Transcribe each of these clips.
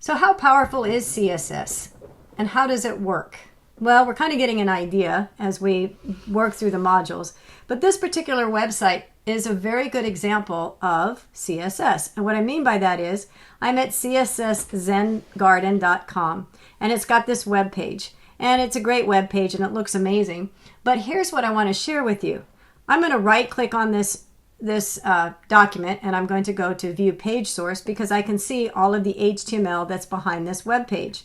So how powerful is CSS and how does it work? Well, we're kind of getting an idea as we work through the modules, but this particular website is a very good example of CSS. And what I mean by that is I'm at csszengarden.com and it's got this web page and it's a great web page and it looks amazing. But here's what I want to share with you. I'm going to right click on this document and I'm going to go to view page source because I can see all of the HTML that's behind this web page.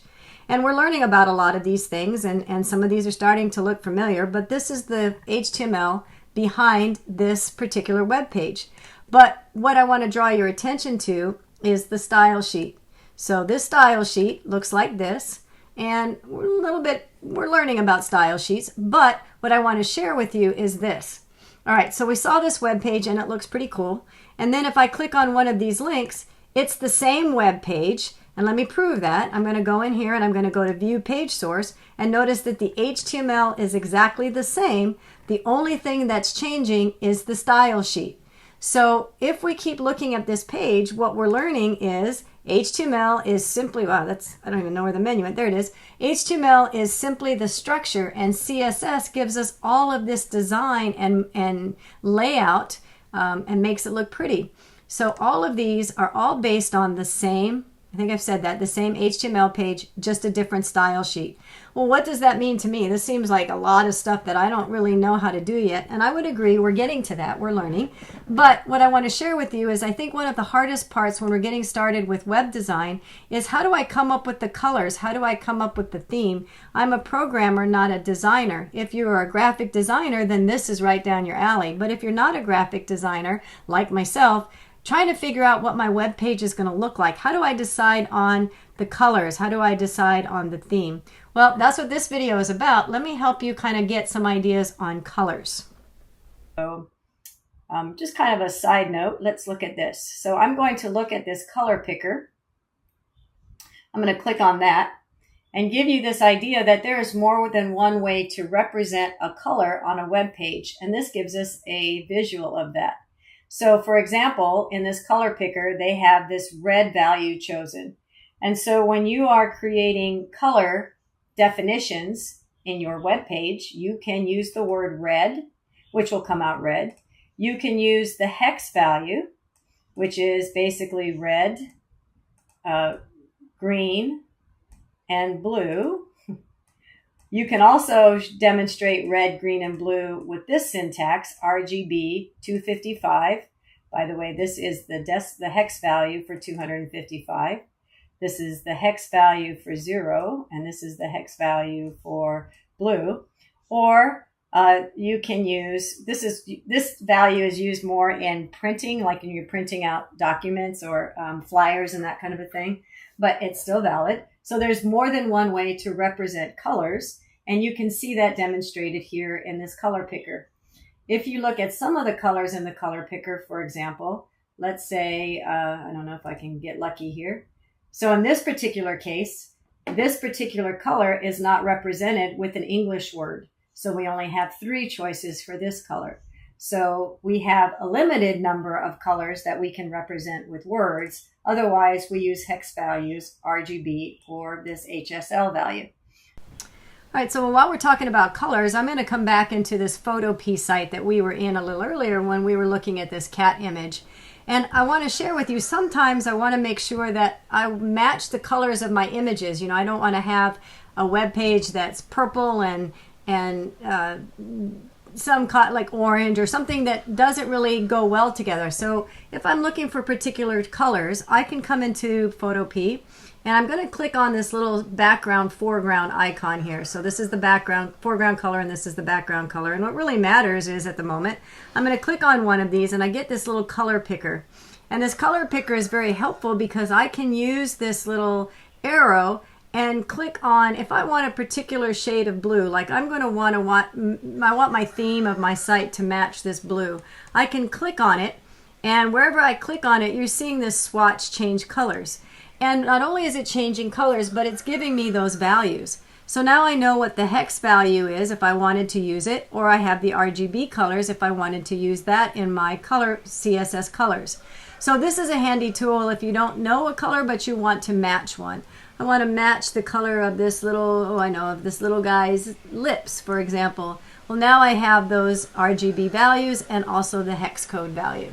And we're learning about a lot of these things and some of these are starting to look familiar, but this is the HTML behind this particular web page. But what I want to draw your attention to is the style sheet. So this style sheet looks like this, and we're learning about style sheets, but what I want to share with you is this. All right, so we saw this web page and it looks pretty cool. And then if I click on one of these links, it's the same web page. And let me prove that. I'm going to go in here and I'm going to go to view page source and notice that the HTML is exactly the same. The only thing that's changing is the style sheet. So if we keep looking at this page, what we're learning is HTML is simply, wow, I don't even know where the menu went. There it is. HTML is simply the structure and CSS gives us all of this design and layout and makes it look pretty. So all of these are all based on the same, I think I've said that, the same HTML page, just a different style sheet. Well, what does that mean to me? This seems like a lot of stuff that I don't really know how to do yet. And I would agree, we're getting to that, we're learning. But what I want to share with you is I think one of the hardest parts when we're getting started with web design is how do I come up with the colors? How do I come up with the theme? I'm a programmer, not a designer. If you're a graphic designer, then this is right down your alley. But if you're not a graphic designer, like myself, trying to figure out what my web page is going to look like. How do I decide on the colors? How do I decide on the theme? Well, that's what this video is about. Let me help you kind of get some ideas on colors. So just kind of a side note, let's look at this. So I'm going to look at this color picker. I'm going to click on that and give you this idea that there is more than one way to represent a color on a web page. And this gives us a visual of that. So for example, in this color picker, they have this red value chosen. And so when you are creating color definitions in your web page, you can use the word red, which will come out red. You can use the hex value, which is basically red, green, and blue. You can also demonstrate red, green, and blue with this syntax, RGB 255. By the way, this is the hex value for 255. This is the hex value for 0, and this is the hex value for blue. Or you can use, this value is used more in printing, like when you're printing out documents or flyers and that kind of a thing, but it's still valid. So there's more than one way to represent colors. And you can see that demonstrated here in this color picker. If you look at some of the colors in the color picker, for example, let's say, I don't know if I can get lucky here. So in this particular case, this particular color is not represented with an English word. So we only have 3 choices for this color. So we have a limited number of colors that we can represent with words. Otherwise, we use hex values, RGB, or this HSL value. All right, so while we're talking about colors, I'm going to come back into this Photopea site that we were in a little earlier when we were looking at this cat image. And I want to share with you, sometimes I want to make sure that I match the colors of my images. You know, I don't want to have a web page that's purple and some like orange or something that doesn't really go well together. So if I'm looking for particular colors, I can come into Photopea and I'm going to click on this little background foreground icon here. So this is the background foreground color and this is the background color. And what really matters is at the moment, I'm going to click on one of these and I get this little color picker. And this color picker is very helpful because I can use this little arrow and click on, if I want a particular shade of blue, like I'm going to I want my theme of my site to match this blue. I can click on it, and wherever I click on it, you're seeing this swatch change colors. And not only is it changing colors, but it's giving me those values. So now I know what the hex value is if I wanted to use it, or I have the RGB colors if I wanted to use that in my color CSS colors. So this is a handy tool if you don't know a color but you want to match one. I want to match the color of this little, of this little guy's lips, for example. Well, now I have those RGB values and also the hex code value.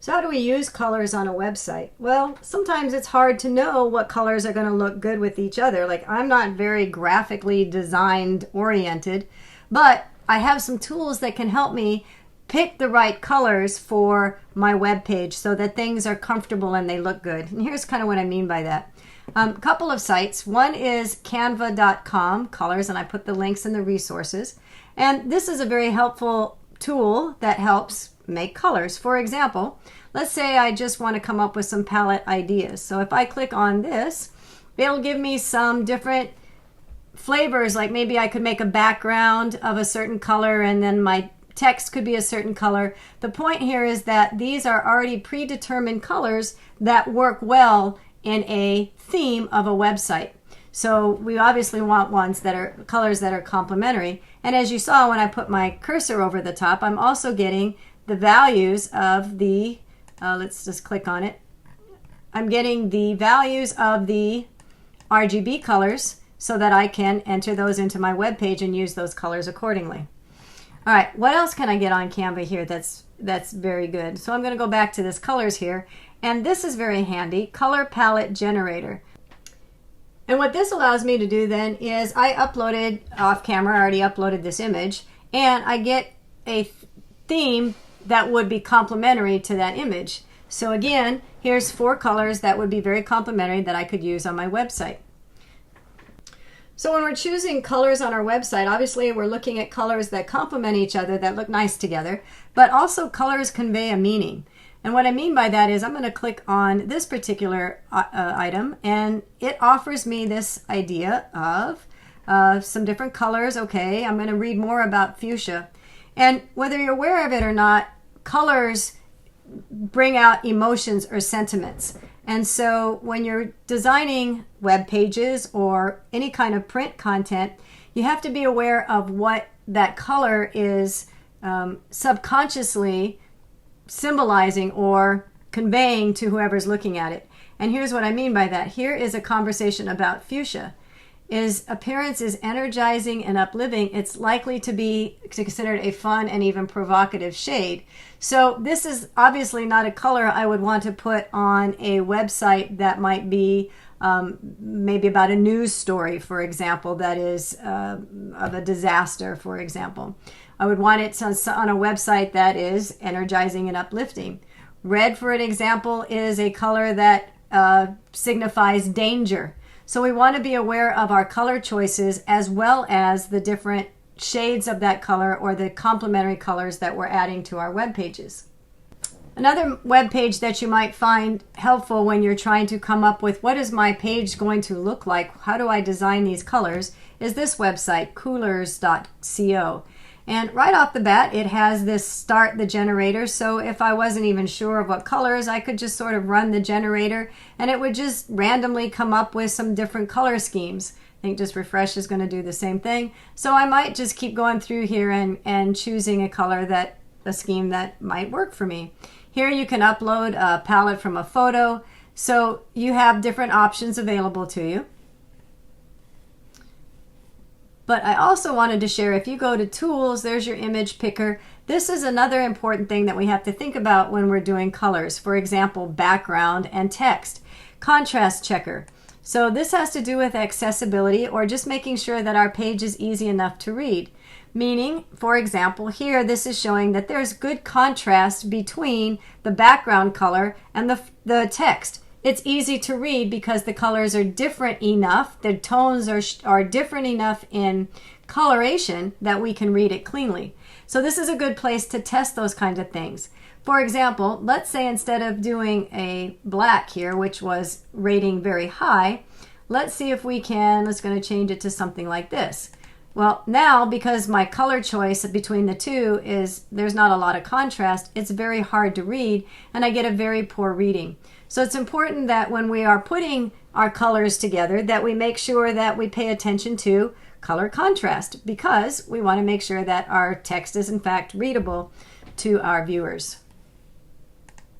So how do we use colors on a website? Well, sometimes it's hard to know what colors are going to look good with each other. Like, I'm not very graphically designed oriented, but I have some tools that can help me pick the right colors for my web page so that things are comfortable and they look good. And here's kind of what I mean by that. A couple of sites. One is canva.com colors, and I put the links in the resources. And this is a very helpful tool that helps make colors. For example, let's say I just want to come up with some palette ideas. So if I click on this, it'll give me some different flavors, like maybe I could make a background of a certain color and then my text could be a certain color. The point here is that these are already predetermined colors that work well in a theme of a website. So we obviously want ones that are colors that are complementary. And as you saw when I put my cursor over the top, I'm also getting the values of the, let's just click on it. I'm getting the values of the RGB colors so that I can enter those into my web page and use those colors accordingly. All right, what else can I get on Canva here that's very good? So I'm going to go back to this colors here, and this is very handy, Color Palette Generator. And what this allows me to do then is I uploaded off camera, I already uploaded this image, and I get a theme that would be complementary to that image. So again, here's 4 colors that would be very complementary that I could use on my website. So when we're choosing colors on our website, obviously we're looking at colors that complement each other, that look nice together, but also colors convey a meaning. And what I mean by that is I'm going to click on this particular item, and it offers me this idea of some different colors. Okay, I'm going to read more about fuchsia. And whether you're aware of it or not, colors bring out emotions or sentiments. And so when you're designing web pages or any kind of print content, you have to be aware of what that color is subconsciously symbolizing or conveying to whoever's looking at it. And here's what I mean by that. Here is a conversation about fuchsia. Its appearance is energizing and uplifting. It's likely to be considered a fun and even provocative shade. So this is obviously not a color I would want to put on a website that might be maybe about a news story, for example, that is of a disaster, for example. I would want it on a website that is energizing and uplifting. Red, for an example, is a color that signifies danger. So we want to be aware of our color choices as well as the different shades of that color or the complementary colors that we're adding to our web pages. Another web page that you might find helpful when you're trying to come up with what is my page going to look like, how do I design these colors, is this website, coolors.co. And right off the bat, it has this start the generator. So if I wasn't even sure of what colors, I could just sort of run the generator and it would just randomly come up with some different color schemes. I think just refresh is going to do the same thing. So I might just keep going through here and choosing a scheme that might work for me. Here you can upload a palette from a photo. So you have different options available to you. But I also wanted to share, if you go to Tools, there's your image picker. This is another important thing that we have to think about when we're doing colors. For example, background and text. Contrast checker. So this has to do with accessibility or just making sure that our page is easy enough to read. Meaning, for example, here this is showing that there's good contrast between the background color and the text. It's easy to read because the colors are different enough, the tones are different enough in coloration that we can read it cleanly. So this is a good place to test those kinds of things. For example, let's say instead of doing a black here, which was rating very high, let's see if we can, let's going to change it to something like this. Well, now because my color choice between the two is there's not a lot of contrast, it's very hard to read and I get a very poor reading. So it's important that when we are putting our colors together that we make sure that we pay attention to color contrast because we want to make sure that our text is in fact readable to our viewers.